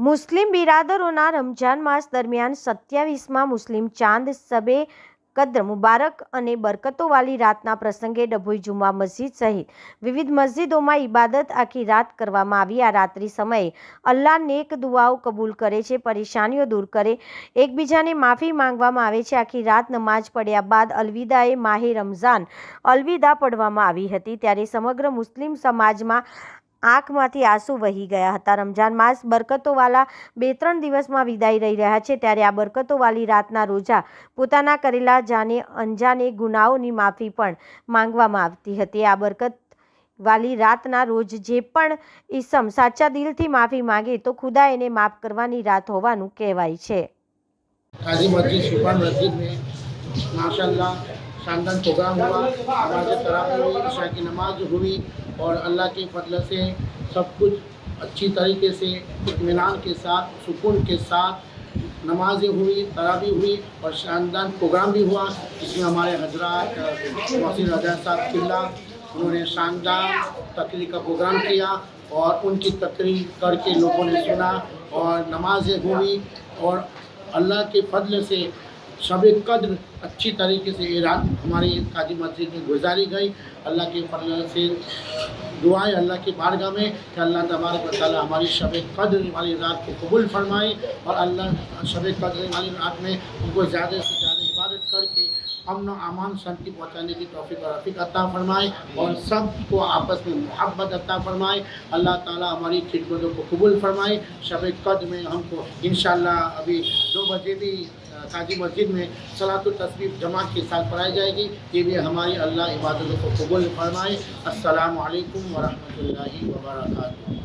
મુસ્લિમ બિરાદરોના રમજાન માસ દરમિયાન 27મા મુસ્લિમ ચાંદ શબે કદ્ર મુબારક અને બરકતોવાળી રાતના પ્રસંગે ડભોઈ જુમા મસ્જિદ સહિત વિવિધ મસ્જિદોમાં ઇબાદત આખી રાત કરવામાં આવી। આ રાત્રિ સમયે અલ્લાહ નેક દુઆઓ કબૂલ કરે છે, પરેશાનીઓ દૂર કરે, એકબીજાને માફી માંગવામાં આવે છે। આખી રાત નમાઝ પડ્યા બાદ અલવિદાએ માહે રમઝાન અલવિદા પઢવામાં આવી હતી, ત્યારે સમગ્ર મુસ્લિમ સમાજમાં આંખમાંથી આંસુ વહી ગયા હતા। રમજાન માસ બરકતોવાલા 2-3 દિવસમાં વિદાય લઈ રહ્યા છે, ત્યારે આ બરકતોવાળી રાતના રોજા પોતાના કરેલા જાને અનજાને ગુનાહોની માફી પણ માંગવામાં આવતી હતી। આ બરકતવાળી રાતના રોજ જે પણ ઈસમ સાચા દિલથી માફી માંગે તો ખુદા એને માફ કરવાની રાત હોવાનું કહેવાય છે। काजी मस्जिद सुल्तान मस्जिद में माशाल्लाह शानदार प्रोग्राम हुआ। नमाज तरावी हुई, इशा की नमाज हुई और अल्लाह के फजल से सब कुछ अच्छी तरीके से इत्मीनान के साथ सुकून के साथ नमाजें हुई, तरावी हुई और शानदार प्रोग्राम भी हुआ। इसमें हमारे हजरात मोहसिन रजा साहब किला उन्होंने शानदार तकरीर का प्रोग्राम किया और उनकी तकरीर करके लोगों ने सुना और नमाजें हुई और अल्लाह के फजल से शब कद्र अच्छी तरीके से ये रात हमारी काजी मस्जिद में गुजारी गई। अल्लाह के फजल से दुआएं अल्लाह की बारगाह में कि अल्लाह तबारक व तआला हमारी शब कद्र वाली रात को कबूल फरमाए और अल्लाह शब कद्र वाली रात में उनको ज़्यादा से ज़्यादा इबादत करके अमन व अमान शांति पहुँचाने की तौफीक और रफ़ीक अता फरमाए और सबको आपस में मोहब्बत अता फरमाए। अल्लाह ताला हमारी खिदमतों को कबूल फरमाए। शब कद्र में हमको इंशाअल्लाह अभी 2 बजे भी काजी मस्जिद में सलातुल तस्बीह जमात के साथ पढ़ाई जाएगी। ये भी हमारी अल्लाह इबादतों को कबूल फरमाए। अस्सलामु अलैकुम व रहमतुल्लाहि व बरकातुहू।